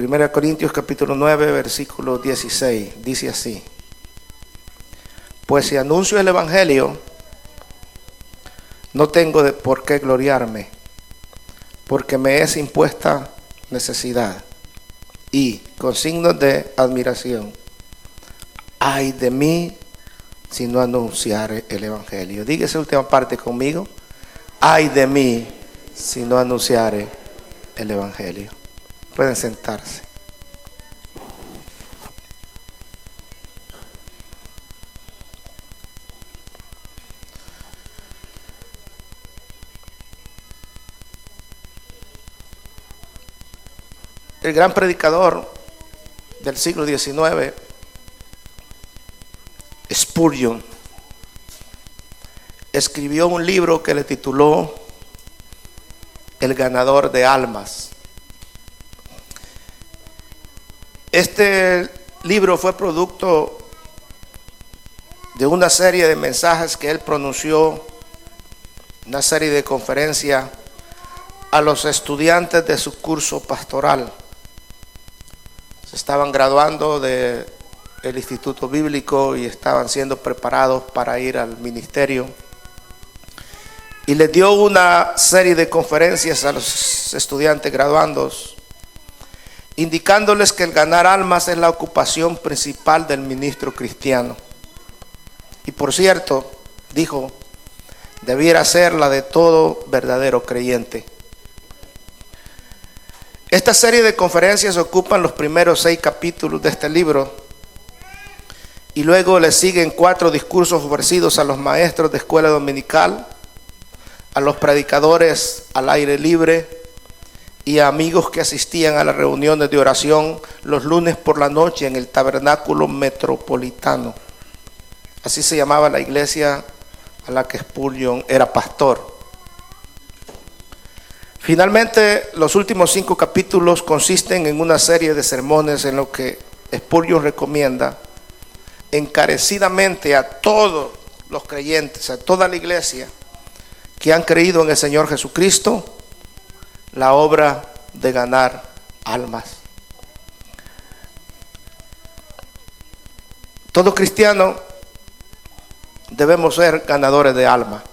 1 Corintios capítulo 9, versículo 16, dice así: pues si anuncio el evangelio, no tengo por qué gloriarme, porque me es impuesta necesidad, y con signos de admiración, ay de mí si no anunciare el evangelio. Diga esa última parte conmigo: ay de mí si no anunciare el evangelio. Pueden sentarse. El gran predicador del siglo XIX, Spurgeon, escribió un libro que le tituló El ganador de almas. Este libro fue producto de una serie de mensajes que él pronunció, una serie de conferencias a los estudiantes de su curso pastoral. Se estaban graduando del Instituto Bíblico y estaban siendo preparados para ir al ministerio. Y les dio una serie de conferencias a los estudiantes graduandos, indicándoles que el ganar almas es la ocupación principal del ministro cristiano. Y por cierto, dijo, debiera ser la de todo verdadero creyente. Esta serie de conferencias ocupan los primeros 6 capítulos de este libro, y luego le siguen 4 discursos ofrecidos a los maestros de escuela dominical, a los predicadores al aire libre y a amigos que asistían a las reuniones de oración los lunes por la noche en el Tabernáculo Metropolitano. Así se llamaba la iglesia a la que Spurgeon era pastor. Finalmente, los últimos 5 capítulos consisten en una serie de sermones en lo que Spurgeon recomienda encarecidamente a todos los creyentes, a toda la iglesia que han creído en el Señor Jesucristo, la obra de ganar almas. Todo cristiano debemos ser ganadores de almas.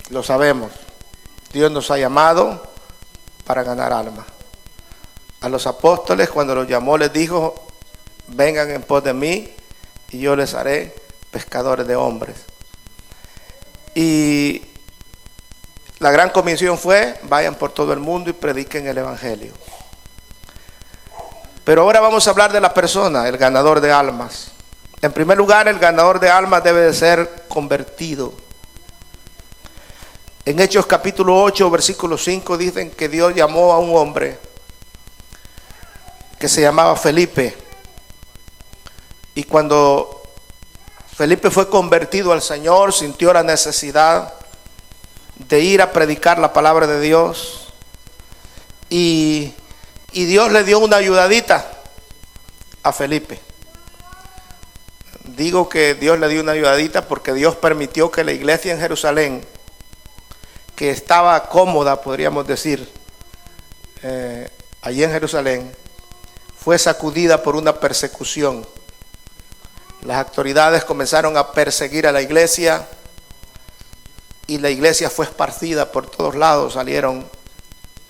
Lo sabemos. Dios nos ha llamado para ganar almas. A los apóstoles, cuando los llamó, les dijo: vengan en pos de mí y yo les haré pescadores de hombres. Y la gran comisión fue: vayan por todo el mundo y prediquen el evangelio. Pero ahora vamos a hablar de la persona, el ganador de almas. En primer lugar, el ganador de almas debe de ser convertido. En Hechos capítulo 8, versículo 5 dicen que Dios llamó a un hombre que se llamaba Felipe. Y cuando Felipe fue convertido al Señor, sintió la necesidad de ir a predicar la palabra de Dios. Y Dios le dio una ayudadita a Felipe. Digo que Dios le dio una ayudadita porque Dios permitió que la iglesia en Jerusalén, que estaba cómoda, podríamos decir, allí en Jerusalén, fue sacudida por una persecución. Las autoridades comenzaron a perseguir a la iglesia y la iglesia fue esparcida por todos lados, salieron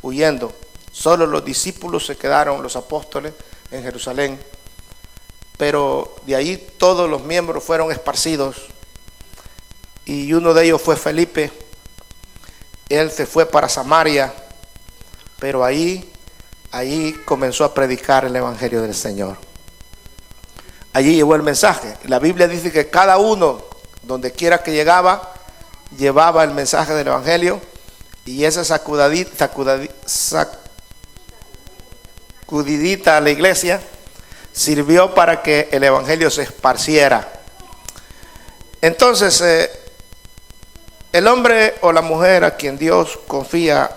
huyendo. Solo los discípulos se quedaron, los apóstoles, en Jerusalén, pero de ahí todos los miembros fueron esparcidos y uno de ellos fue Felipe. Él se fue para Samaria, pero ahí comenzó a predicar el evangelio del Señor. Allí llevó el mensaje. La Biblia dice que cada uno, donde quiera que llegaba, llevaba el mensaje del evangelio, y esa sacudidita a la iglesia sirvió para que el evangelio se esparciera. Entonces, el hombre o la mujer a quien Dios confía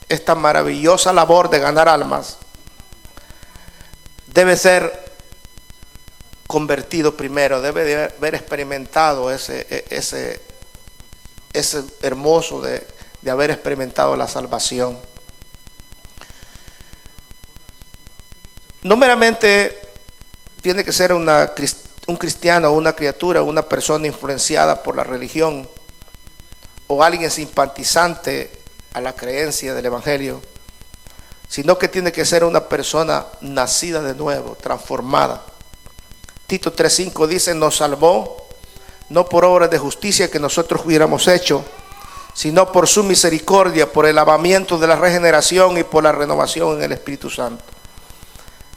esta maravillosa labor de ganar almas debe ser convertido primero, debe de haber experimentado ese hermoso de haber experimentado la salvación. No meramente tiene que ser un cristiano, una criatura, una persona influenciada por la religión o alguien simpatizante a la creencia del Evangelio, sino que tiene que ser una persona nacida de nuevo, transformada. Tito 3:5 dice: nos salvó no por obras de justicia que nosotros hubiéramos hecho, sino por su misericordia, por el lavamiento de la regeneración y por la renovación en el Espíritu Santo.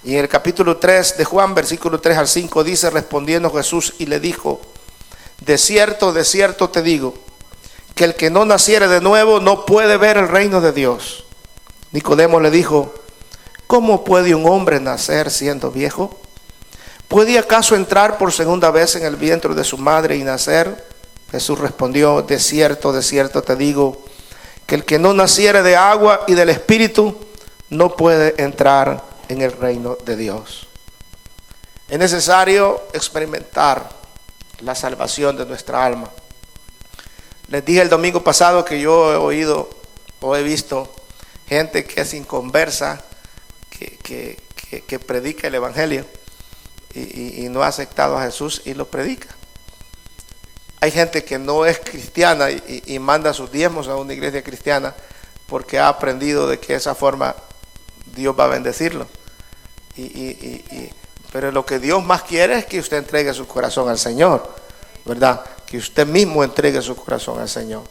Y en el capítulo 3 de Juan, versículo 3 al 5, dice: respondiendo Jesús y le dijo: de cierto te digo, que el que no naciere de nuevo no puede ver el reino de Dios. Nicodemo le dijo: ¿cómo puede un hombre nacer siendo viejo? ¿Puede acaso entrar por segunda vez en el vientre de su madre y nacer? Jesús respondió: de cierto te digo, que el que no naciere de agua y del Espíritu no puede entrar en el reino de Dios. Es necesario experimentar la salvación de nuestra alma. Les dije el domingo pasado que yo he oído o he visto gente que es inconversa, que predica el Evangelio y no ha aceptado a Jesús y lo predica. Hay gente que no es cristiana y manda sus diezmos a una iglesia cristiana porque ha aprendido de que esa forma Dios va a bendecirlo. Pero lo que Dios más quiere es que usted entregue su corazón al Señor, ¿verdad? Que usted mismo entregue su corazón al Señor.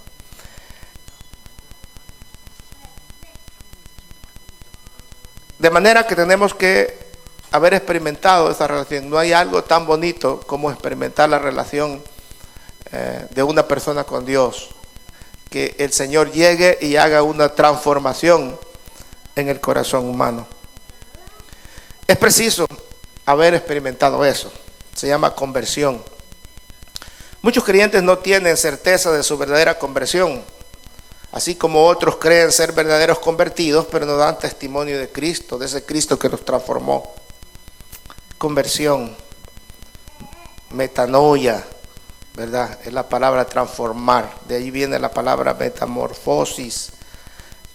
De manera que tenemos que haber experimentado esa relación. No hay algo tan bonito como experimentar la relación de una persona con Dios. Que el Señor llegue y haga una transformación en el corazón humano. Es preciso haber experimentado eso. Se llama conversión. Muchos creyentes no tienen certeza de su verdadera conversión, así como otros creen ser verdaderos convertidos, pero no dan testimonio de Cristo, de ese Cristo que los transformó. Conversión, metanoia, ¿verdad? Es la palabra transformar. De ahí viene la palabra metamorfosis,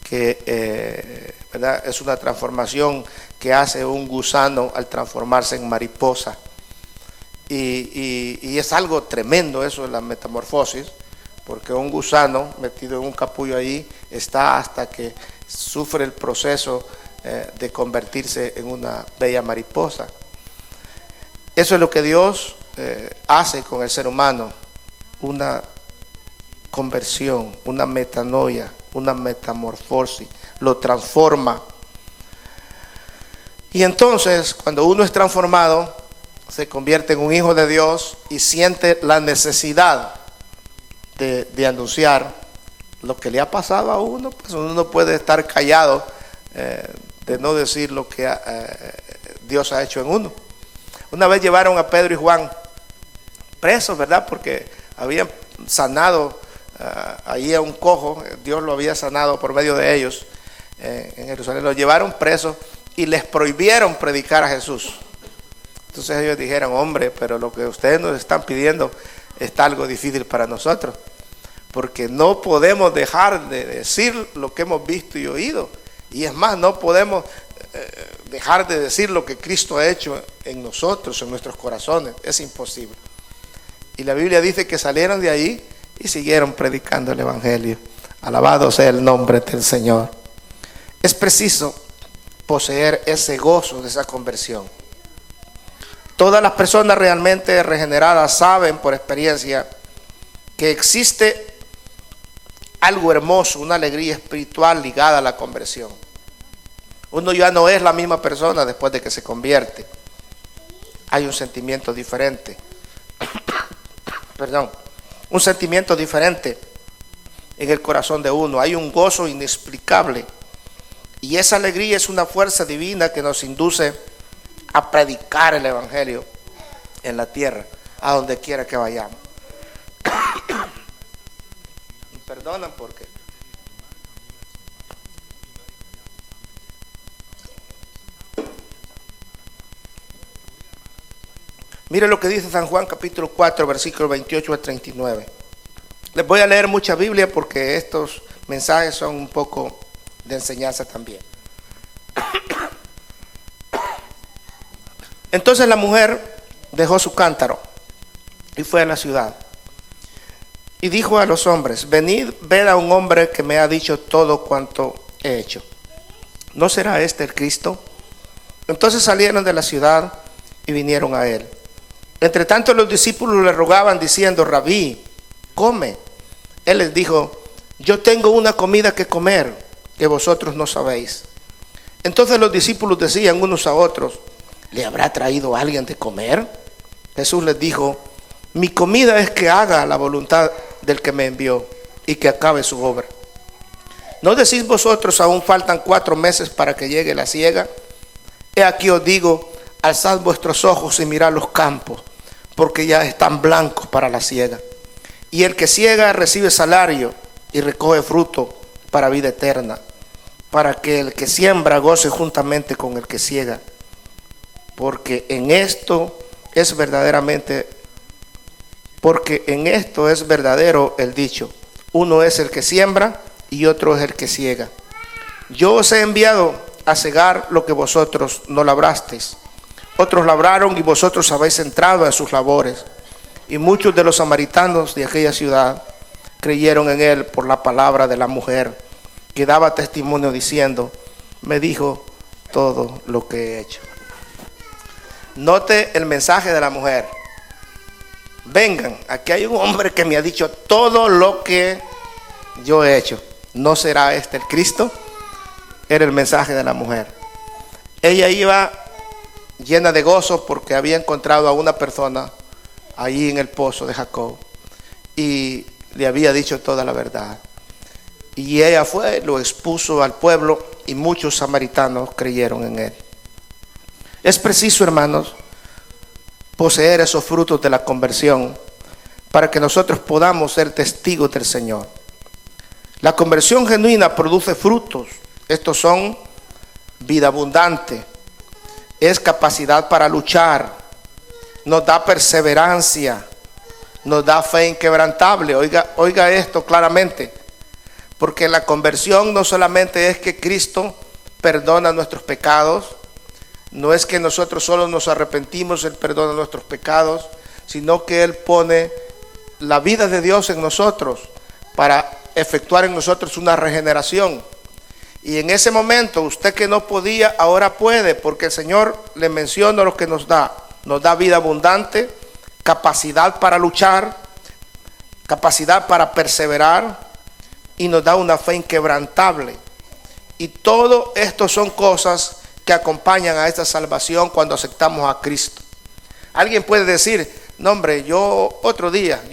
que ¿verdad? Es una transformación que hace un gusano al transformarse en mariposa. Y es algo tremendo eso de la metamorfosis, porque un gusano metido en un capullo ahí está hasta que sufre el proceso de convertirse en una bella mariposa. Eso es lo que Dios hace con el ser humano, una conversión, una metanoia, una metamorfosis, lo transforma. Y entonces, cuando uno es transformado, se convierte en un hijo de Dios y siente la necesidad de anunciar lo que le ha pasado a uno. Pues uno no puede estar callado de no decir lo que Dios ha hecho en uno. Una vez llevaron a Pedro y Juan presos, ¿verdad? Porque habían sanado ahí a un cojo. Dios lo había sanado por medio de ellos en Jerusalén. Los llevaron presos y les prohibieron predicar a Jesús. Entonces ellos dijeron: hombre, pero lo que ustedes nos están pidiendo está algo difícil para nosotros, porque no podemos dejar de decir lo que hemos visto y oído. Y es más, no podemos dejar de decir lo que Cristo ha hecho en nosotros, en nuestros corazones. Es imposible. Y la Biblia dice que salieron de ahí y siguieron predicando el Evangelio. Alabado sea el nombre del Señor. Es preciso poseer ese gozo de esa conversión. Todas las personas realmente regeneradas saben por experiencia que existe algo hermoso, una alegría espiritual ligada a la conversión. Uno ya no es la misma persona después de que se convierte. Hay un sentimiento diferente. Un sentimiento diferente en el corazón de uno. Hay un gozo inexplicable. Y esa alegría es una fuerza divina que nos induce a predicar el Evangelio en la tierra, a donde quiera que vayamos. Me perdonan porque mire lo que dice San Juan capítulo 4 versículos 28 al 39. Les voy a leer mucha Biblia porque estos mensajes son un poco de enseñanza también. Entonces la mujer dejó su cántaro y fue a la ciudad. Y dijo a los hombres: venid, ved a un hombre que me ha dicho todo cuanto he hecho. ¿No será este el Cristo? Entonces salieron de la ciudad y vinieron a él. Entre tanto los discípulos le rogaban diciendo: Rabí, come. Él les dijo: yo tengo una comida que comer que vosotros no sabéis. Entonces los discípulos decían unos a otros: ¿le habrá traído alguien de comer? Jesús les dijo: mi comida es que haga la voluntad del que me envió y que acabe su obra. ¿No decís vosotros: aún faltan 4 meses para que llegue la siega? He aquí os digo: alzad vuestros ojos y mirad los campos, porque ya están blancos para la siega. Y el que siega recibe salario y recoge fruto para vida eterna, para que el que siembra goce juntamente con el que siega. Porque en esto es verdadero el dicho: uno es el que siembra y otro es el que siega. Yo os he enviado a segar lo que vosotros no labrasteis. Otros labraron y vosotros habéis entrado en sus labores. Y muchos de los samaritanos de aquella ciudad creyeron en él por la palabra de la mujer, que daba testimonio diciendo: me dijo todo lo que he hecho. Note el mensaje de la mujer: vengan, aquí hay un hombre que me ha dicho todo lo que yo he hecho. ¿No será este el Cristo? Era el mensaje de la mujer. Ella iba llena de gozo porque había encontrado a una persona allí en el pozo de Jacob y le había dicho toda la verdad. Y ella fue, lo expuso al pueblo y muchos samaritanos creyeron en él. Es preciso, hermanos, poseer esos frutos de la conversión para que nosotros podamos ser testigos del Señor. La conversión genuina produce frutos. Estos son vida abundante, es capacidad para luchar, nos da perseverancia, nos da fe inquebrantable. Oiga esto claramente, porque la conversión no solamente es que Cristo perdona nuestros pecados, no es que nosotros solo nos arrepentimos, Él perdona nuestros pecados, sino que Él pone la vida de Dios en nosotros para efectuar en nosotros una regeneración. Y en ese momento, usted que no podía, ahora puede, porque el Señor le menciona lo que nos da. Nos da vida abundante, capacidad para luchar, capacidad para perseverar, y nos da una fe inquebrantable. Y todo esto son cosas que acompañan a esta salvación cuando aceptamos a Cristo. Alguien puede decir: no, hombre, yo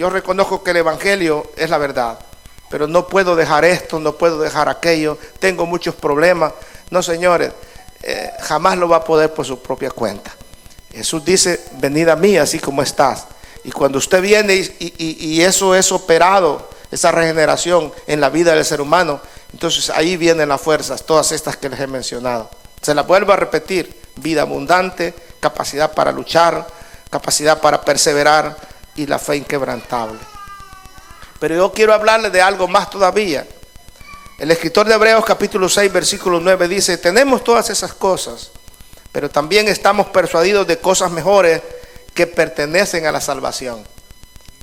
reconozco que el Evangelio es la verdad, pero no puedo dejar esto, no puedo dejar aquello, tengo muchos problemas. No, señores, jamás lo va a poder por su propia cuenta. Jesús dice: venid a mí así como estás. Y cuando usted viene y eso es operado, esa regeneración en la vida del ser humano, entonces ahí vienen las fuerzas, todas estas que les he mencionado. Se las vuelvo a repetir: vida abundante, capacidad para luchar, capacidad para perseverar y la fe inquebrantable. Pero yo quiero hablarle de algo más todavía. El escritor de Hebreos capítulo 6 versículo 9 dice: tenemos todas esas cosas, pero también estamos persuadidos de cosas mejores que pertenecen a la salvación.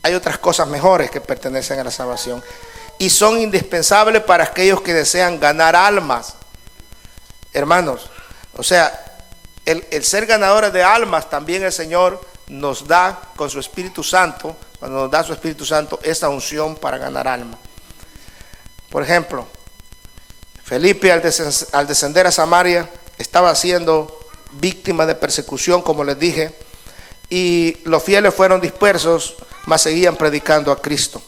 Hay otras cosas mejores que pertenecen a la salvación y son indispensables para aquellos que desean ganar almas. Hermanos, o sea, el ser ganadores de almas, también el Señor nos da con su Espíritu Santo. Cuando nos da su Espíritu Santo, esa unción para ganar almas. Por ejemplo, Felipe al descender a Samaria estaba siendo víctima de persecución, como les dije, y los fieles fueron dispersos, mas seguían predicando a Cristo.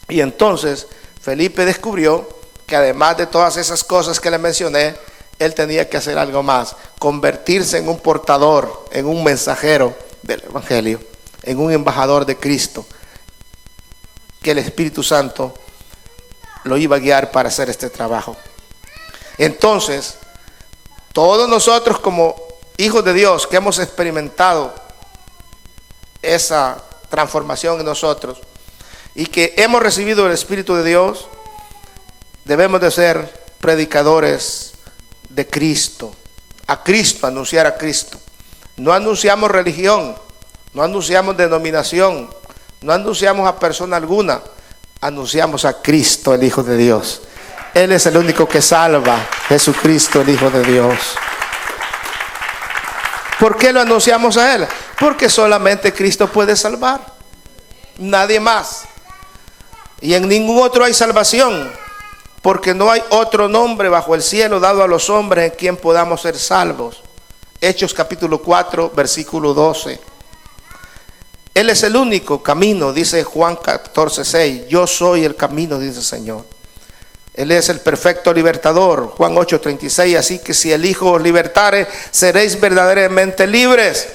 Y entonces Felipe descubrió que además de todas esas cosas que le mencioné, él tenía que hacer algo más: convertirse en un portador, en un mensajero del Evangelio, en un embajador de Cristo, que el Espíritu Santo lo iba a guiar para hacer este trabajo. Entonces, todos nosotros como hijos de Dios que hemos experimentado esa transformación en nosotros y que hemos recibido el Espíritu de Dios, debemos de ser predicadores de Cristo, anunciar a Cristo. No anunciamos religión, no anunciamos denominación, no anunciamos a persona alguna, anunciamos a Cristo, el Hijo de Dios. Él es el único que salva, Jesucristo, el Hijo de Dios. ¿Por qué lo anunciamos a Él? Porque solamente Cristo puede salvar, nadie más. Y en ningún otro hay salvación, porque no hay otro nombre bajo el cielo dado a los hombres en quien podamos ser salvos. Hechos capítulo 4, versículo 12. Él es el único camino, dice Juan 14, 6. Yo soy el camino, dice el Señor. Él es el perfecto libertador, Juan 8, 36. Así que si el Hijo os libertare, seréis verdaderamente libres.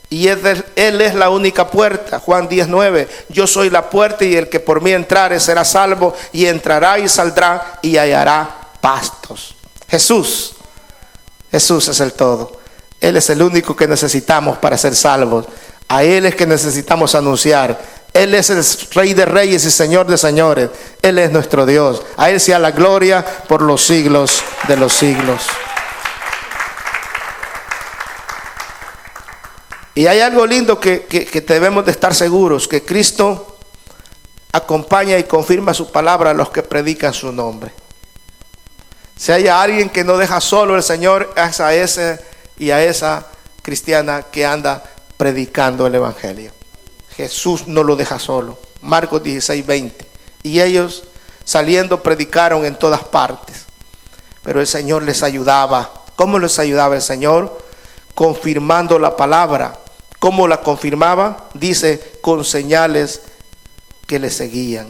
Y Él es la única puerta, Juan 10, 9. Yo soy la puerta y el que por mí entrare será salvo, y entrará y saldrá y hallará pastos. Jesús es el todo. Él es el único que necesitamos para ser salvos. A Él es que necesitamos anunciar. Él es el Rey de Reyes y Señor de Señores. Él es nuestro Dios. A Él sea la gloria por los siglos de los siglos. Y hay algo lindo que debemos de estar seguros, que Cristo acompaña y confirma su palabra a los que predican su nombre. Si hay alguien que no deja solo el Señor, es a ese y a esa cristiana que anda predicando el Evangelio. Jesús no lo deja solo. Marcos 16, 20. Y ellos saliendo predicaron en todas partes, pero el Señor les ayudaba. ¿Cómo les ayudaba el Señor? Confirmando la palabra. ¿Cómo la confirmaba? Dice, con señales que le seguían.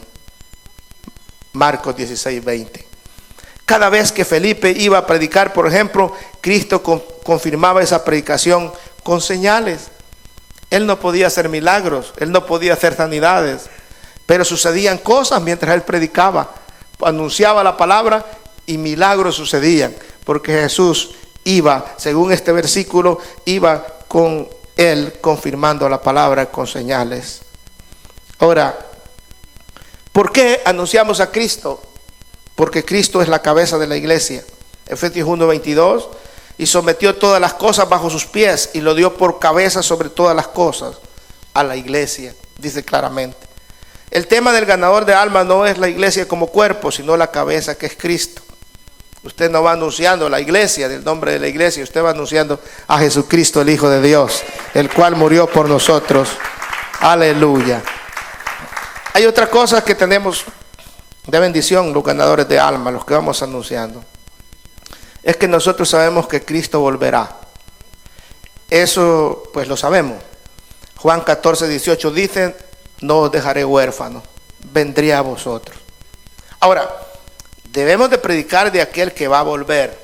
Marcos 16, 20. Cada vez que Felipe iba a predicar, por ejemplo, Cristo confirmaba esa predicación con señales. Él no podía hacer milagros, Él no podía hacer sanidades, pero sucedían cosas mientras Él predicaba. Anunciaba la palabra y milagros sucedían, porque Jesús iba, según este versículo, iba con Él confirmando la palabra con señales. Ahora, ¿por qué anunciamos a Cristo? Porque Cristo es la cabeza de la iglesia. Efesios 1, 22. Y sometió todas las cosas bajo sus pies y lo dio por cabeza sobre todas las cosas a la iglesia, dice claramente. El tema del ganador de almas no es la iglesia como cuerpo, sino la cabeza, que es Cristo. Usted no va anunciando la iglesia, del nombre de la iglesia, usted va anunciando a Jesucristo, el Hijo de Dios, el cual murió por nosotros. Aleluya. Hay otra cosa que tenemos de bendición, los ganadores de almas, los que vamos anunciando. Es que nosotros sabemos que Cristo volverá. Eso pues lo sabemos. Juan 14, 18 dice, no os dejaré huérfanos, vendré a vosotros. Ahora, debemos de predicar de aquel que va a volver.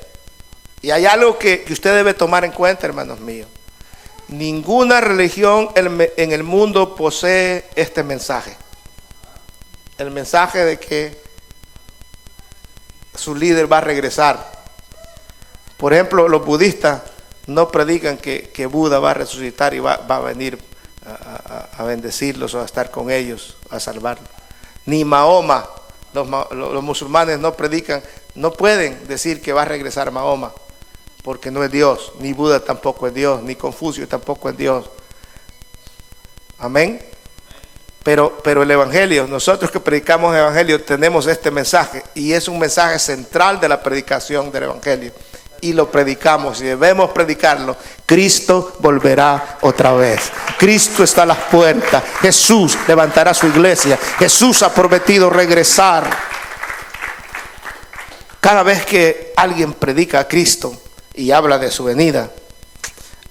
Y hay algo que usted debe tomar en cuenta, hermanos míos. Ninguna religión en el mundo posee este mensaje. El mensaje de que su líder va a regresar. Por ejemplo, los budistas no predican que Buda va a resucitar y va a venir a bendecirlos o a estar con ellos, a salvarlos. Ni Mahoma, los musulmanes no predican, no pueden decir que va a regresar Mahoma, porque no es Dios. Ni Buda tampoco es Dios, ni Confucio tampoco es Dios. Amén. Pero el Evangelio, nosotros que predicamos el Evangelio tenemos este mensaje, y es un mensaje central de la predicación del Evangelio. Y lo predicamos y debemos predicarlo. Cristo volverá otra vez. Cristo está a las puertas. Jesús levantará su iglesia. Jesús ha prometido regresar. Cada vez que alguien predica a Cristo y habla de su venida,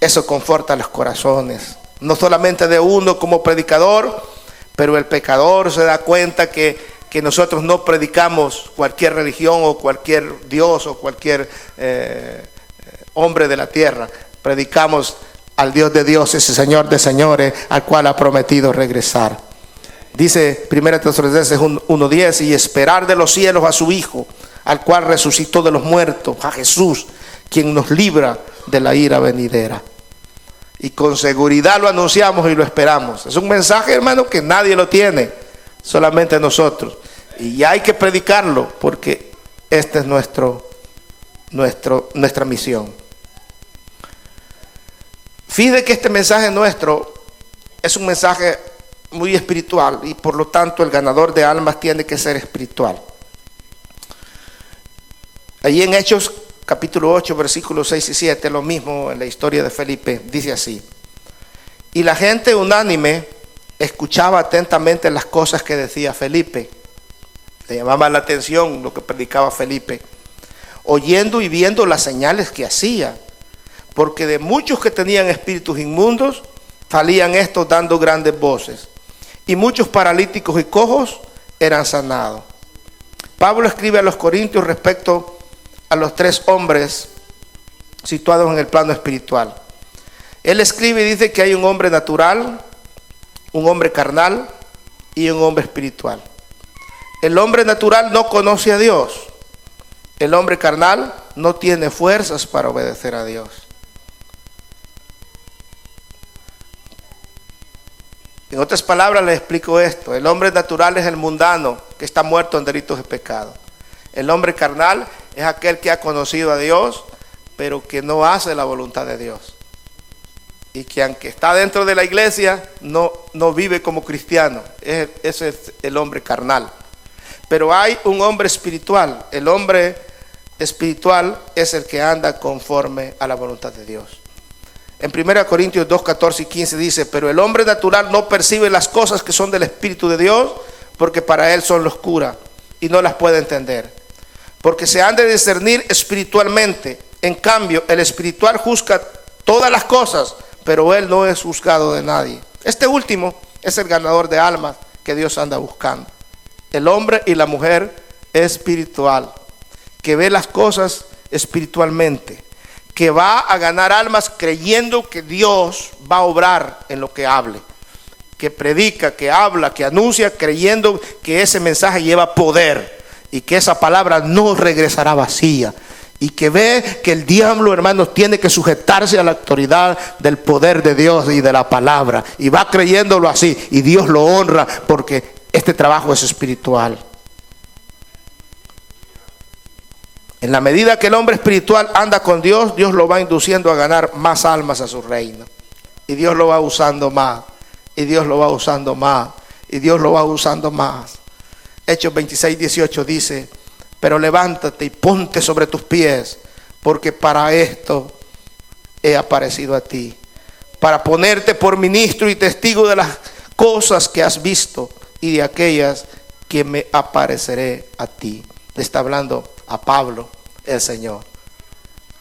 eso conforta los corazones. No solamente de uno como predicador, pero el pecador se da cuenta que nosotros no predicamos cualquier religión o cualquier Dios o cualquier hombre de la tierra. Predicamos al Dios de dioses y Señor de señores, al cual ha prometido regresar. Dice 1 Tesalonicenses 1:10, y esperar de los cielos a su Hijo, al cual resucitó de los muertos, a Jesús, quien nos libra de la ira venidera. Y con seguridad lo anunciamos y lo esperamos. Es un mensaje, hermano, que nadie lo tiene, solamente nosotros. Y hay que predicarlo, porque esta es nuestra misión. Fíjate que este mensaje nuestro es un mensaje muy espiritual y por lo tanto el ganador de almas tiene que ser espiritual. Allí en Hechos capítulo 8 versículos 6 y 7, lo mismo en la historia de Felipe, dice así: y la gente unánime escuchaba atentamente las cosas que decía Felipe. Le llamaba la atención lo que predicaba Felipe, oyendo y viendo las señales que hacía, porque de muchos que tenían espíritus inmundos salían estos dando grandes voces, y muchos paralíticos y cojos eran sanados. Pablo escribe a los Corintios respecto a los 3 hombres situados en el plano espiritual. Él escribe y dice que hay un hombre natural, un hombre carnal y un hombre espiritual. El hombre natural no conoce a Dios. El hombre carnal no tiene fuerzas para obedecer a Dios. En otras palabras le explico esto: el hombre natural es el mundano que está muerto en delitos de pecado. El hombre carnal es aquel que ha conocido a Dios, pero que no hace la voluntad de Dios. Y que aunque está dentro de la iglesia, no vive como cristiano. Ese es el hombre carnal. Pero hay un hombre espiritual. El hombre espiritual es el que anda conforme a la voluntad de Dios. En 1 Corintios 2, 14 y 15 dice: pero el hombre natural no percibe las cosas que son del Espíritu de Dios, porque para él son locura y no las puede entender, porque se han de discernir espiritualmente. En cambio, el espiritual juzga todas las cosas, pero él no es juzgado de nadie. Este último es el ganador de almas que Dios anda buscando. El hombre y la mujer espiritual, que ve las cosas espiritualmente, que va a ganar almas creyendo que Dios va a obrar en lo que hable, que predica, que habla, que anuncia, creyendo que ese mensaje lleva poder y que esa palabra no regresará vacía. Y que ve que el diablo, hermanos, tiene que sujetarse a la autoridad del poder de Dios y de la palabra. Y va creyéndolo así. Y Dios lo honra porque este trabajo es espiritual. En la medida que el hombre espiritual anda con Dios, Dios lo va induciendo a ganar más almas a su reino. Y Dios lo va usando más. Y Dios lo va usando más. Y Dios lo va usando más. Hechos 26, 18 dice: pero levántate y ponte sobre tus pies, porque para esto he aparecido a ti, para ponerte por ministro y testigo de las cosas que has visto y de aquellas que me apareceré a ti. Le está hablando a Pablo el Señor,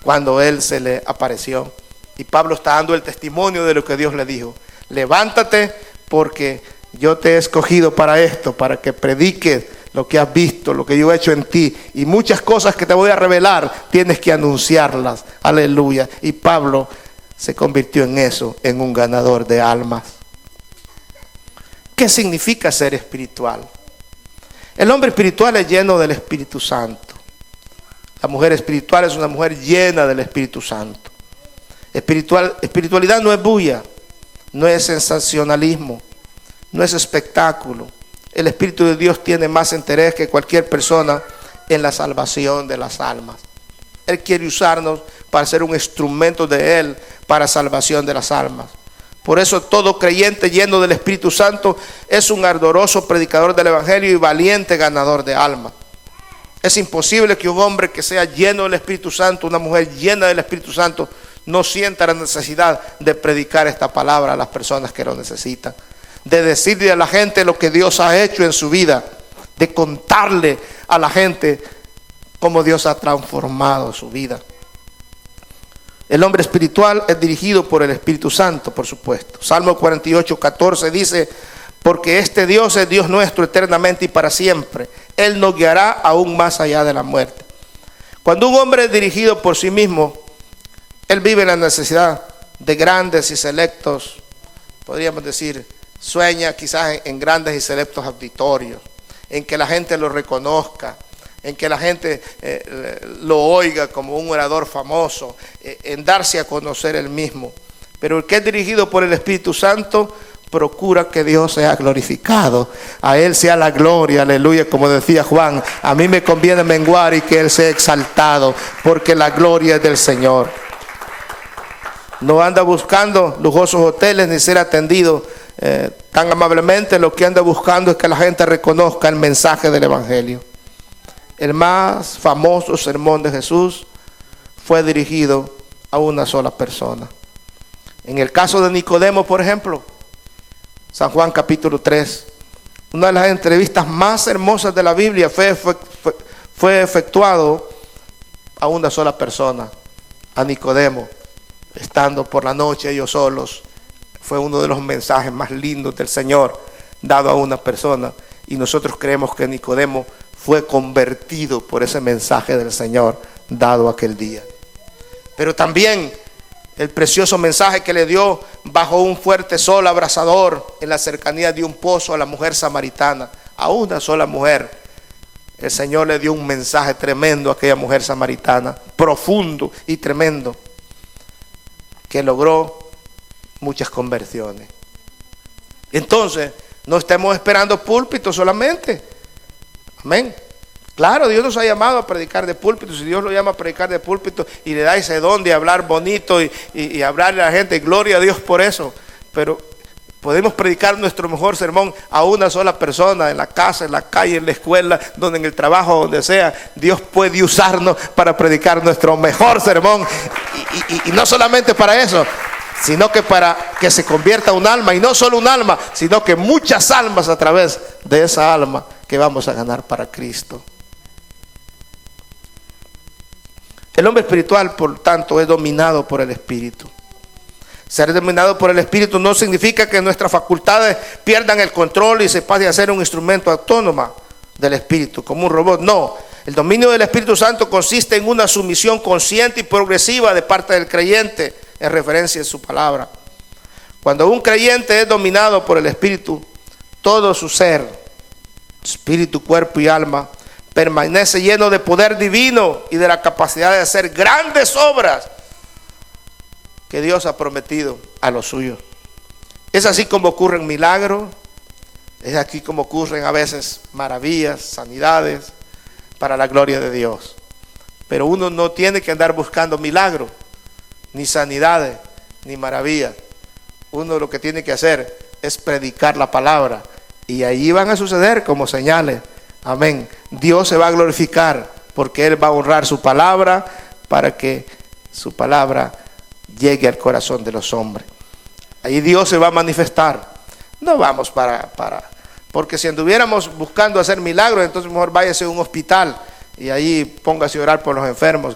cuando él se le apareció. Y Pablo está dando el testimonio de lo que Dios le dijo: levántate porque yo te he escogido para esto, para que prediques lo que has visto, lo que yo he hecho en ti, y muchas cosas que te voy a revelar, tienes que anunciarlas. Aleluya. Y Pablo se convirtió en eso, en un ganador de almas. ¿Qué significa ser espiritual? El hombre espiritual es lleno del Espíritu Santo. La mujer espiritual es una mujer llena del Espíritu Santo. Espiritualidad no es bulla, no es sensacionalismo, no es espectáculo. El Espíritu de Dios tiene más interés que cualquier persona en la salvación de las almas. Él quiere usarnos para ser un instrumento de Él para salvación de las almas. Por eso todo creyente lleno del Espíritu Santo es un ardoroso predicador del Evangelio y valiente ganador de almas. Es imposible que un hombre que sea lleno del Espíritu Santo, una mujer llena del Espíritu Santo, no sienta la necesidad de predicar esta palabra a las personas que lo necesitan, de decirle a la gente lo que Dios ha hecho en su vida, de contarle a la gente cómo Dios ha transformado su vida. El hombre espiritual es dirigido por el Espíritu Santo, por supuesto. Salmo 48, 14 dice: porque este Dios es Dios nuestro eternamente y para siempre. Él nos guiará aún más allá de la muerte. Cuando un hombre es dirigido por sí mismo, él vive la necesidad de grandes y selectos, podríamos decir, sueña quizás en grandes y selectos auditorios, en que la gente lo reconozca, en que la gente lo oiga como un orador famoso, en darse a conocer él mismo. Pero el que es dirigido por el Espíritu Santo procura que Dios sea glorificado. A Él sea la gloria, aleluya, como decía Juan: a mí me conviene menguar y que Él sea exaltado, porque la gloria es del Señor. No anda buscando lujosos hoteles ni ser atendido tan amablemente. Lo que anda buscando es que la gente reconozca el mensaje del Evangelio. El más famoso sermón de Jesús fue dirigido a una sola persona. En el caso de Nicodemo, por ejemplo, San Juan capítulo 3, una de las entrevistas más hermosas de la Biblia fue efectuado a una sola persona, a Nicodemo, estando por la noche ellos solos. Fue uno de los mensajes más lindos del Señor dado a una persona, y nosotros creemos que Nicodemo fue convertido por ese mensaje del Señor dado aquel día. Pero también el precioso mensaje que le dio bajo un fuerte sol abrasador en la cercanía de un pozo a la mujer samaritana, a una sola mujer. El Señor le dio un mensaje tremendo a aquella mujer samaritana, profundo y tremendo, que logró muchas conversiones. Entonces, no estemos esperando púlpito solamente. Amén. Claro, Dios nos ha llamado a predicar de púlpito. Si Dios lo llama a predicar de púlpito y le da ese don de hablar bonito y hablarle a la gente, gloria a Dios por eso. Pero podemos predicar nuestro mejor sermón a una sola persona, en la casa, en la calle, en la escuela, donde en el trabajo, donde sea. Dios puede usarnos para predicar nuestro mejor sermón. Y no solamente para eso, sino que para que se convierta un alma. Y no solo un alma, sino que muchas almas a través de esa alma que vamos a ganar para Cristo. El hombre espiritual, por tanto, es dominado por el Espíritu. Ser dominado por el Espíritu no significa que nuestras facultades pierdan el control y se pase a ser un instrumento autónomo del Espíritu, como un robot. No, el dominio del Espíritu Santo consiste en una sumisión consciente y progresiva de parte del creyente en referencia a su palabra. Cuando un creyente es dominado por el Espíritu, todo su ser, espíritu, cuerpo y alma, permanece lleno de poder divino y de la capacidad de hacer grandes obras que Dios ha prometido a los suyos. Es así como ocurren milagros, es aquí como ocurren a veces maravillas, sanidades, para la gloria de Dios. Pero uno no tiene que andar buscando milagros, ni sanidades, ni maravillas. Uno lo que tiene que hacer es predicar la palabra, y ahí van a suceder como señales. Amén. Dios se va a glorificar porque Él va a honrar su palabra para que su palabra llegue al corazón de los hombres. Ahí Dios se va a manifestar. No vamos porque si anduviéramos buscando hacer milagros, entonces mejor váyase a un hospital y ahí póngase a orar por los enfermos,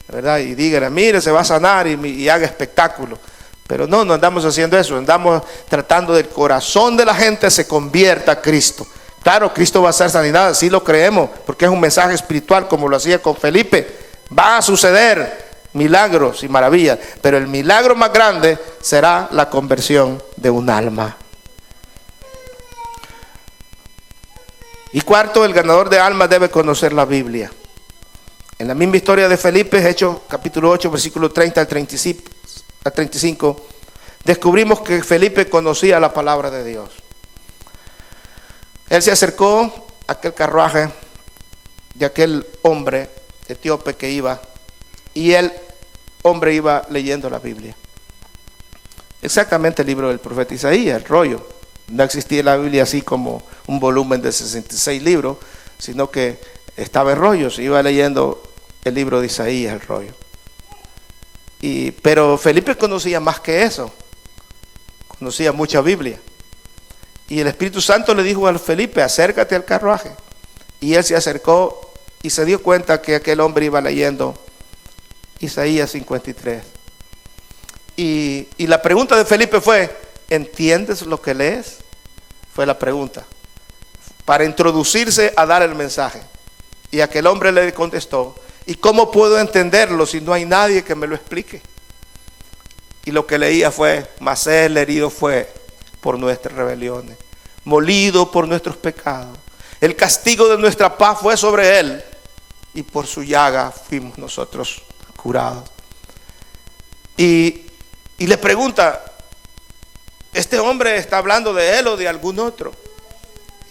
¿verdad? Y dígale, mire, se va a sanar y haga espectáculo. Pero no andamos haciendo eso. Andamos tratando del corazón de la gente se convierta a Cristo. Claro, Cristo va a hacer sanidad, sí lo creemos, porque es un mensaje espiritual, como lo hacía con Felipe. Va a suceder milagros y maravillas, pero el milagro más grande será la conversión de un alma. Y cuarto, el ganador de almas debe conocer la Biblia. En la misma historia de Felipe, Hechos capítulo 8, versículo 30 al 35, descubrimos que Felipe conocía la palabra de Dios. Él se acercó a aquel carruaje de aquel hombre etíope que iba, y el hombre iba leyendo la Biblia. Exactamente el libro del profeta Isaías, el rollo. No existía la Biblia así como un volumen de 66 libros, sino que estaba en rollos. Iba leyendo el libro de Isaías, el rollo. Pero Felipe conocía más que eso. Conocía mucha Biblia. Y el Espíritu Santo le dijo a Felipe, acércate al carruaje. Y él se acercó y se dio cuenta que aquel hombre iba leyendo Isaías 53. Y la pregunta de Felipe fue, ¿entiendes lo que lees? Fue la pregunta, para introducirse a dar el mensaje. Y aquel hombre le contestó, ¿y cómo puedo entenderlo si no hay nadie que me lo explique? Y lo que leía fue, mas él herido fue por nuestras rebeliones, molido por nuestros pecados. El castigo de nuestra paz fue sobre él, y por su llaga fuimos nosotros curados. Y le pregunta, ¿este hombre está hablando de él o de algún otro?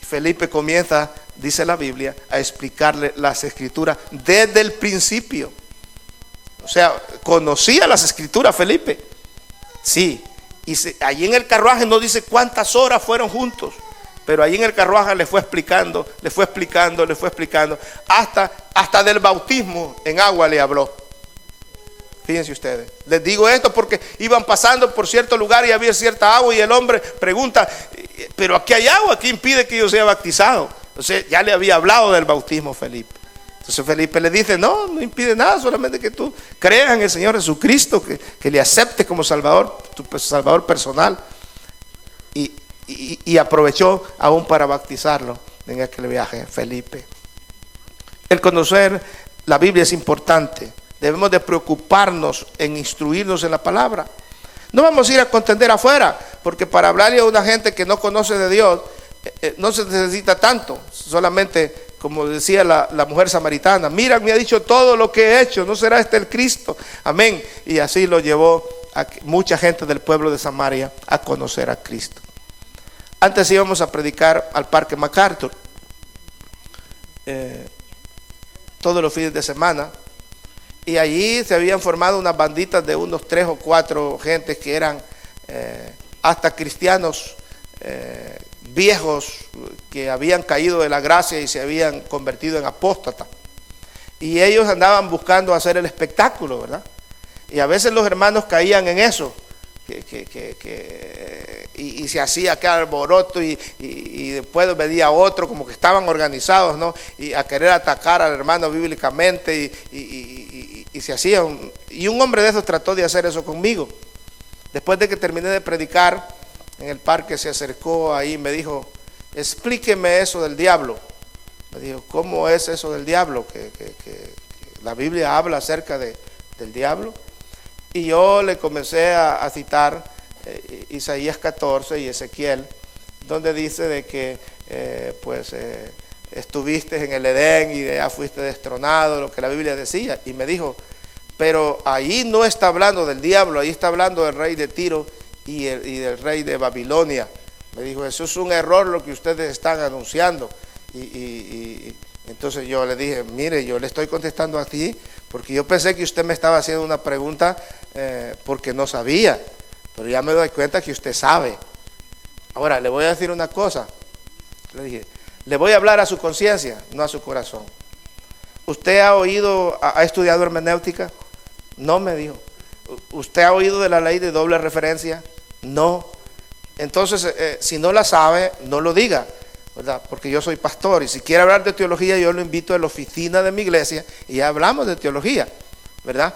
Y Felipe comienza, dice la Biblia, a explicarle las escrituras desde el principio. O sea, conocía las escrituras Felipe. Sí, y allí en el carruaje no dice cuántas horas fueron juntos, pero allí en el carruaje le fue explicando, hasta del bautismo en agua le habló. Fíjense ustedes, les digo esto porque iban pasando por cierto lugar y había cierta agua y el hombre pregunta, pero aquí hay agua, ¿qué impide que yo sea bautizado? Entonces ya le había hablado del bautismo Felipe. Entonces Felipe le dice, no impide nada, solamente que tú creas en el Señor Jesucristo, que le aceptes como Salvador, tu Salvador personal. Y aprovechó aún para bautizarlo en aquel viaje, Felipe. El conocer la Biblia es importante. Debemos de preocuparnos en instruirnos en la palabra. No vamos a ir a contender afuera, porque para hablarle a una gente que no conoce de Dios, no se necesita tanto. Solamente, como decía la mujer samaritana, mira, me ha dicho todo lo que he hecho, ¿no será este el Cristo? Amén. Y así lo llevó a mucha gente del pueblo de Samaria a conocer a Cristo. Antes íbamos a predicar al Parque MacArthur todos los fines de semana, y allí se habían formado unas banditas de unos 3 o 4 gentes que eran hasta cristianos viejos que habían caído de la gracia y se habían convertido en apóstatas, y ellos andaban buscando hacer el espectáculo, ¿verdad? Y a veces los hermanos caían en eso, y se hacía aquel alboroto, y después venía otro como que estaban organizados, ¿no? Y a querer atacar al hermano bíblicamente, y se hacían. Y un hombre de esos trató de hacer eso conmigo. Después de que terminé de predicar en el parque, se acercó ahí y me dijo, explíqueme eso del diablo. Me dijo, ¿cómo es eso del diablo? Que la Biblia habla acerca del diablo. Y yo le comencé a citar Isaías 14 y Ezequiel, donde dice de que estuviste en el Edén y de allá fuiste destronado, lo que la Biblia decía. Y me dijo, pero ahí no está hablando del diablo, ahí está hablando del rey de Tiro y del rey de Babilonia. Me dijo, eso es un error lo que ustedes están anunciando. Y entonces yo le dije, mire, yo le estoy contestando a ti porque yo pensé que usted me estaba haciendo una pregunta porque no sabía, pero ya me doy cuenta que usted sabe. Ahora, le voy a decir una cosa. Le dije, le voy a hablar a su conciencia, no a su corazón. ¿Usted ha estudiado hermenéutica? No, me dijo. ¿Usted ha oído de la ley de doble referencia? No. Entonces, si no la sabe, no lo diga, ¿verdad? Porque yo soy pastor y si quiere hablar de teología, yo lo invito a la oficina de mi iglesia y ya hablamos de teología, ¿verdad?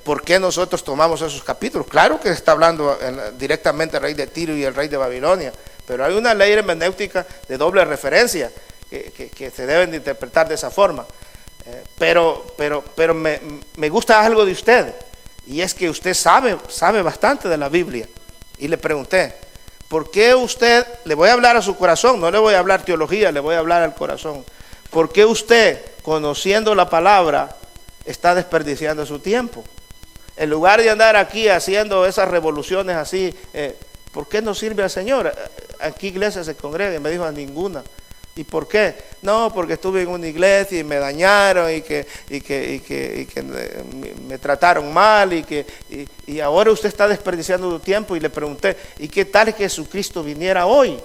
¿Por qué nosotros tomamos esos capítulos? Claro que está hablando directamente el rey de Tiro y el rey de Babilonia, pero hay una ley hermenéutica de doble referencia que se deben de interpretar de esa forma. Pero me gusta algo de usted, y es que usted sabe bastante de la Biblia. Y le pregunté, ¿por qué usted, le voy a hablar a su corazón, no le voy a hablar teología, le voy a hablar al corazón, ¿por qué usted, conociendo la palabra, está desperdiciando su tiempo? En lugar de andar aquí haciendo esas revoluciones así, ¿por qué no sirve al Señor? ¿A qué iglesia se congrega? Y me dijo, a ninguna. ¿Y por qué? No, porque estuve en una iglesia y me dañaron y que me trataron mal y ahora usted está desperdiciando su tiempo. Y le pregunté, ¿y qué tal que Jesucristo viniera hoy?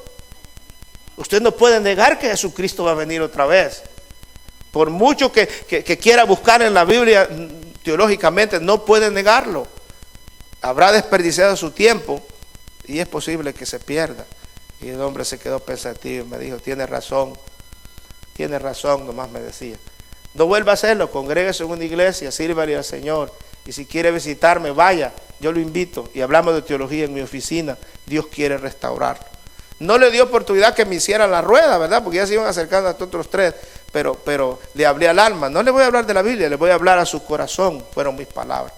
Usted no puede negar que Jesucristo va a venir otra vez. Por mucho que quiera buscar en la Biblia teológicamente, no puede negarlo. Habrá desperdiciado su tiempo y es posible que se pierda. Y el hombre se quedó pensativo y me dijo, tiene razón, nomás me decía. No vuelva a hacerlo, congréguese en una iglesia, sírvale al Señor. Y si quiere visitarme, vaya, yo lo invito. Y hablamos de teología en mi oficina, Dios quiere restaurarlo. No le dio oportunidad que me hiciera la rueda, ¿verdad? Porque ya se iban acercando a otros 3, pero le hablé al alma. No le voy a hablar de la Biblia, le voy a hablar a su corazón, fueron mis palabras.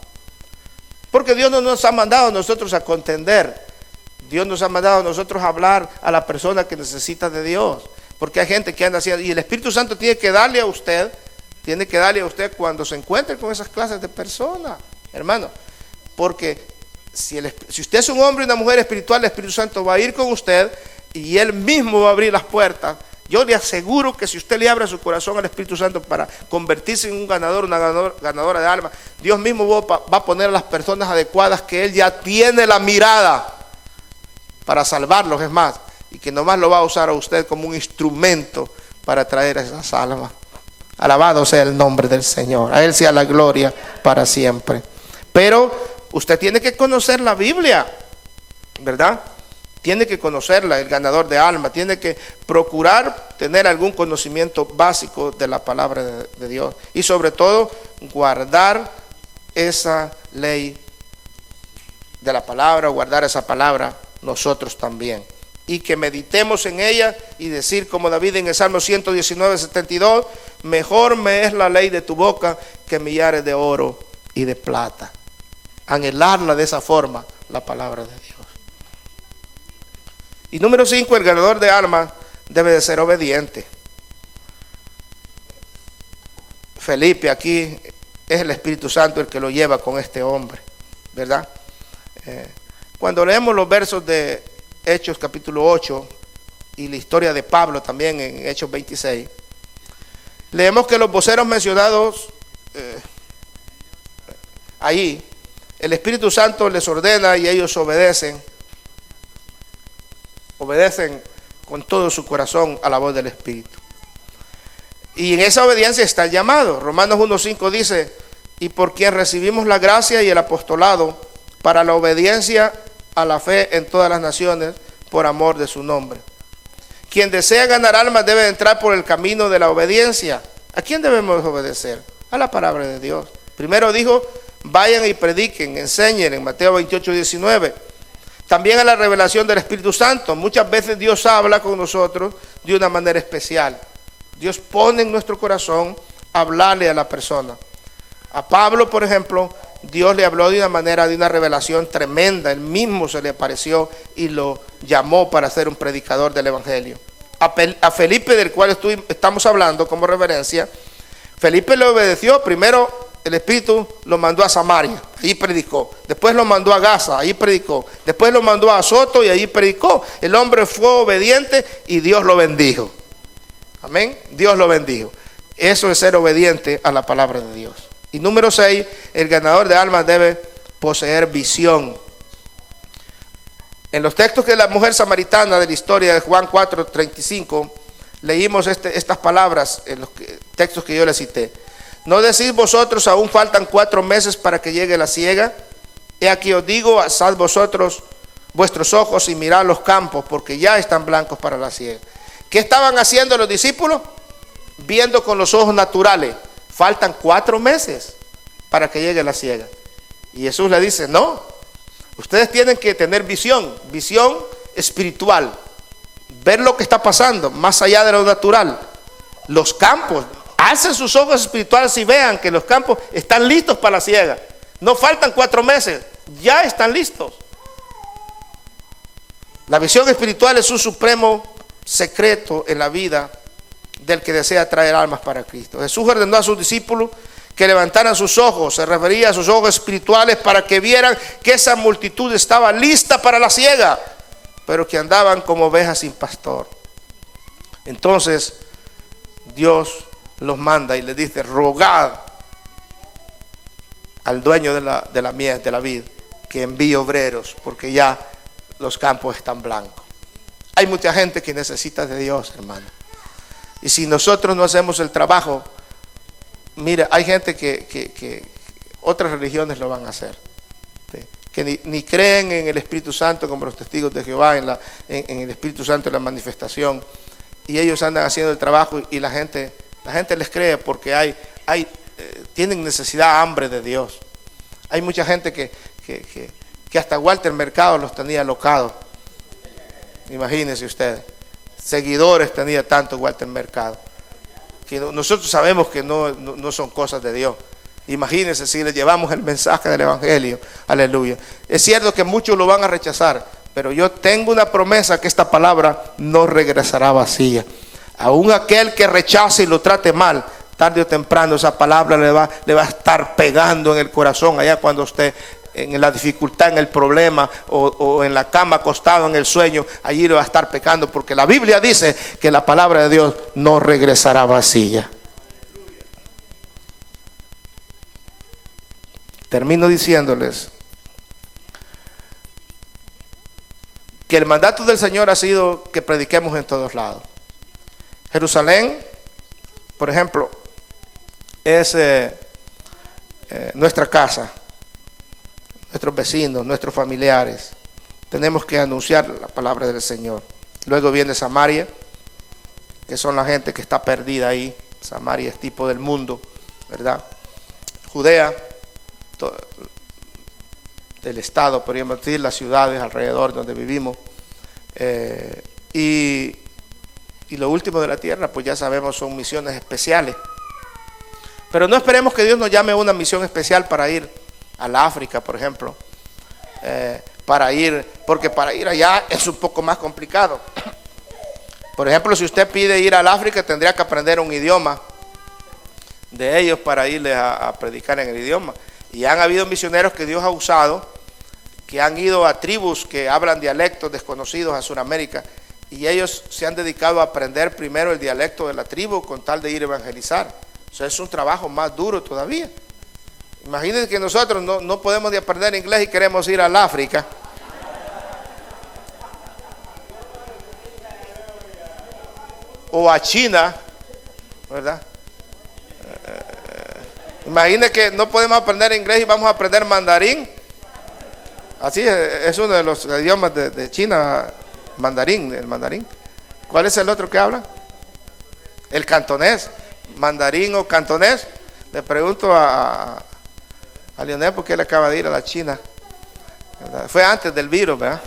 Porque Dios no nos ha mandado a nosotros a contender. Dios nos ha mandado a nosotros a hablar a la persona que necesita de Dios. Porque hay gente que anda haciendo, y el Espíritu Santo tiene que darle a usted cuando se encuentre con esas clases de personas, hermano. Porque si usted es un hombre y una mujer espiritual, el Espíritu Santo va a ir con usted y Él mismo va a abrir las puertas Yo le aseguro que si usted le abre su corazón al Espíritu Santo para convertirse en un ganador, una ganadora de almas, Dios mismo va a poner a las personas adecuadas que Él ya tiene la mirada para salvarlos, es más, y que nomás lo va a usar a usted como un instrumento para traer a esas almas. Alabado sea el nombre del Señor, a Él sea la gloria para siempre. Pero usted tiene que conocer la Biblia, ¿verdad? Tiene que conocerla, el ganador de alma, tiene que procurar tener algún conocimiento básico de la palabra de Dios. Y sobre todo, guardar esa ley de la palabra, guardar esa palabra nosotros también. Y que meditemos en ella y decir como David en el Salmo 119, 72, mejor me es la ley de tu boca que millares de oro y de plata. Anhelarla de esa forma, la palabra de Dios. Y número 5, el ganador de almas debe de ser obediente. Felipe aquí es el Espíritu Santo el que lo lleva con este hombre, ¿verdad? Cuando leemos los versos de Hechos capítulo 8 y la historia de Pablo también en Hechos 26, leemos que los voceros mencionados ahí, el Espíritu Santo les ordena y ellos obedecen con todo su corazón a la voz del Espíritu. Y en esa obediencia está el llamado. Romanos 1:5 dice, y por quien recibimos la gracia y el apostolado para la obediencia a la fe en todas las naciones por amor de su nombre. Quien desea ganar almas debe entrar por el camino de la obediencia. ¿A quién debemos obedecer? A la palabra de Dios. Primero dijo, vayan y prediquen, enseñen en Mateo 28:19. También a la revelación del Espíritu Santo. Muchas veces Dios habla con nosotros de una manera especial. Dios pone en nuestro corazón hablarle a la persona. A Pablo, por ejemplo, Dios le habló de una manera, de una revelación tremenda. Él mismo se le apareció y lo llamó para ser un predicador del Evangelio. A Felipe, del cual estamos hablando como reverencia, Felipe le obedeció. Primero el Espíritu lo mandó a Samaria, ahí predicó. Después lo mandó a Gaza, ahí predicó. Después lo mandó a Azoto y ahí predicó. El hombre fue obediente y Dios lo bendijo. Amén. Dios lo bendijo. Eso es ser obediente a la palabra de Dios. Y número 6, el ganador de almas debe poseer visión. En los textos de la mujer samaritana de la historia de Juan 4:35, leímos estas palabras en los textos que yo les cité. ¿No decís vosotros, aún faltan 4 meses para que llegue la siega? He aquí os digo, alzad vosotros vuestros ojos y mirad los campos, porque ya están blancos para la siega. ¿Qué estaban haciendo los discípulos? Viendo con los ojos naturales. Faltan 4 meses para que llegue la siega. Y Jesús le dice, no, ustedes tienen que tener visión espiritual. Ver lo que está pasando, más allá de lo natural. Los campos. Alcen sus ojos espirituales y vean que los campos están listos para la siega. No faltan 4 meses, ya están listos. La visión espiritual es un supremo secreto en la vida del que desea traer almas para Cristo. Jesús ordenó a sus discípulos que levantaran sus ojos, se refería a sus ojos espirituales, para que vieran que esa multitud estaba lista para la siega, pero que andaban como ovejas sin pastor. Entonces Dios los manda y les dice, rogad al dueño de la mies, de la vid, que envíe obreros, porque ya los campos están blancos. Hay mucha gente que necesita de Dios, hermano. Y si nosotros no hacemos el trabajo, mira, hay gente que otras religiones lo van a hacer, ¿sí? Que ni creen en el Espíritu Santo como los testigos de Jehová, en el Espíritu Santo en la manifestación, y ellos andan haciendo el trabajo y la gente les cree porque tienen necesidad, hambre de Dios. Hay mucha gente que hasta Walter Mercado los tenía alocados. Imagínense ustedes, seguidores tenía tanto Walter Mercado, que nosotros sabemos que no son cosas de Dios. Imagínense si les llevamos el mensaje del Evangelio. Aleluya. Es cierto que muchos lo van a rechazar, pero yo tengo una promesa que esta palabra no regresará vacía. Aún aquel que rechace y lo trate mal, tarde o temprano esa palabra le va a estar pegando en el corazón allá cuando usted en la dificultad, en el problema, o en la cama acostado en el sueño, allí va a estar pecando, porque la Biblia dice que la palabra de Dios no regresará vacía. Termino diciéndoles que el mandato del Señor ha sido que prediquemos en todos lados. Jerusalén, por ejemplo, es nuestra casa, nuestros vecinos, nuestros familiares. Tenemos que anunciar la palabra del Señor. Luego viene Samaria, que son la gente que está perdida ahí. Samaria es tipo del mundo, ¿verdad? Judea, del estado, podríamos decir, las ciudades alrededor donde vivimos, y lo último de la tierra, pues ya sabemos, son misiones especiales. Pero no esperemos que Dios nos llame a una misión especial para ir al África, por ejemplo, porque para ir allá es un poco más complicado. Por ejemplo, si usted pide ir al África, tendría que aprender un idioma de ellos para irles a predicar en el idioma. Y han habido misioneros que Dios ha usado, que han ido a tribus que hablan dialectos desconocidos a Sudamérica, y ellos se han dedicado a aprender primero el dialecto de la tribu con tal de ir a evangelizar. O sea, es un trabajo más duro todavía. Imagínense que nosotros no podemos ni aprender inglés y queremos ir al África. O a China, ¿verdad? Imagínense que no podemos aprender inglés y vamos a aprender mandarín. Así es uno de los idiomas de China, el mandarín. ¿Cuál es el otro que habla? El cantonés, mandarín o cantonés. Le pregunto a Lionel porque él acaba de ir a la China, ¿verdad? Fue antes del virus, ¿verdad?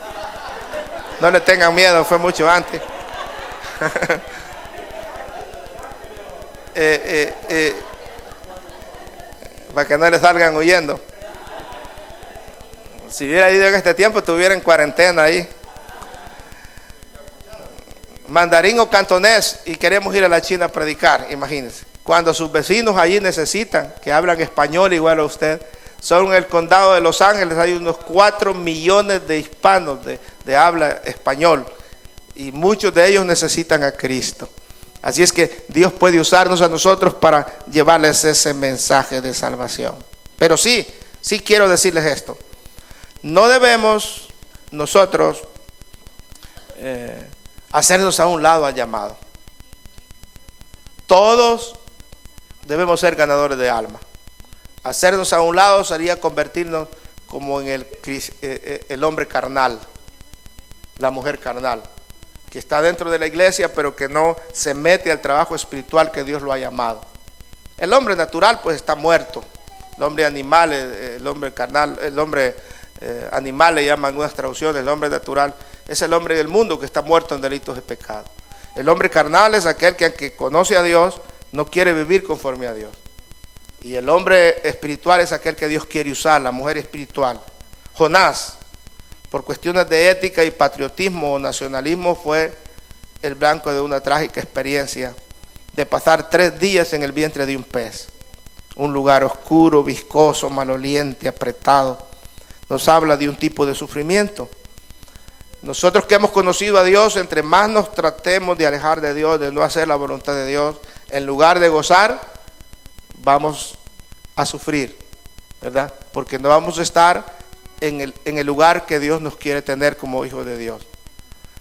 No le tengan miedo, fue mucho antes. Para que no le salgan huyendo. Si hubiera ido en este tiempo, estuviera en cuarentena ahí. Mandarín o cantonés, y queremos ir a la China a predicar, imagínense. Cuando sus vecinos allí necesitan, que hablan español igual a usted, son en el condado de Los Ángeles, hay unos 4 millones de hispanos de habla español, y muchos de ellos necesitan a Cristo. Así es que Dios puede usarnos a nosotros para llevarles ese mensaje de salvación. Pero sí quiero decirles esto. No debemos nosotros hacernos a un lado al llamado. Todos debemos ser ganadores de alma. Hacernos a un lado sería convertirnos como en el hombre carnal, la mujer carnal, que está dentro de la iglesia pero que no se mete al trabajo espiritual que Dios lo ha llamado. El hombre natural pues está muerto. El hombre animal, el hombre carnal, el hombre animal le llaman algunas traducciones. El hombre natural es el hombre del mundo que está muerto en delitos de pecado. El hombre carnal es aquel que aunque conoce a Dios no quiere vivir conforme a Dios. Y el hombre espiritual es aquel que Dios quiere usar, la mujer espiritual. Jonás, por cuestiones de ética y patriotismo o nacionalismo, fue el blanco de una trágica experiencia de pasar 3 días en el vientre de un pez. Un lugar oscuro, viscoso, maloliente, apretado. Nos habla de un tipo de sufrimiento. Nosotros que hemos conocido a Dios, entre más nos tratemos de alejar de Dios, de no hacer la voluntad de Dios, en lugar de gozar, vamos a sufrir, ¿verdad? Porque no vamos a estar en el lugar que Dios nos quiere tener como hijos de Dios.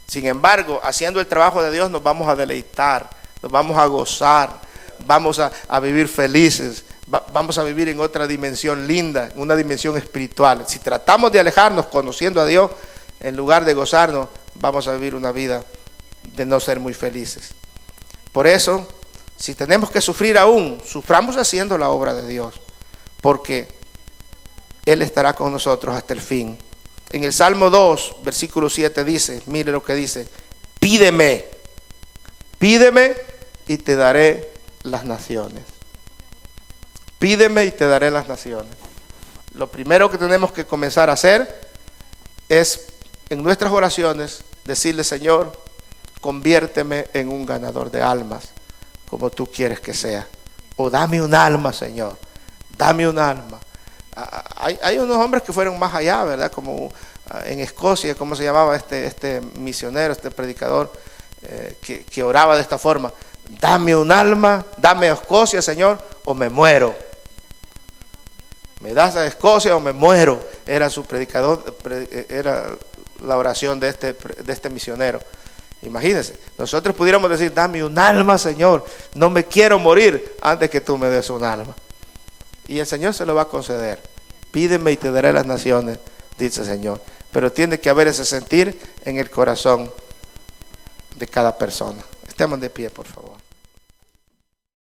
Sin embargo, haciendo el trabajo de Dios nos vamos a deleitar, nos vamos a gozar, vamos a vivir felices, vamos a vivir en otra dimensión linda, en una dimensión espiritual. Si tratamos de alejarnos conociendo a Dios, en lugar de gozarnos, vamos a vivir una vida de no ser muy felices. Por eso, si tenemos que sufrir aún, suframos haciendo la obra de Dios, porque Él estará con nosotros hasta el fin. En el Salmo 2, versículo 7 dice, mire lo que dice: pídeme y te daré las naciones. Pídeme y te daré las naciones. Lo primero que tenemos que comenzar a hacer es en nuestras oraciones decirle: Señor, conviérteme en un ganador de almas como tú quieres que sea. O dame un alma, Señor, dame un alma. Hay unos hombres que fueron más allá, ¿verdad? Como en Escocia, ¿cómo se llamaba este misionero, este predicador, que oraba de esta forma? Dame un alma, dame a Escocia, Señor, o me muero. Me das a Escocia o me muero. Era su predicador, era la oración de este misionero. Imagínense, nosotros pudiéramos decir, dame un alma, Señor, no me quiero morir antes que tú me des un alma. Y el Señor se lo va a conceder. Pídeme y te daré las naciones, dice el Señor. Pero tiene que haber ese sentir en el corazón de cada persona. Estemos de pie, por favor.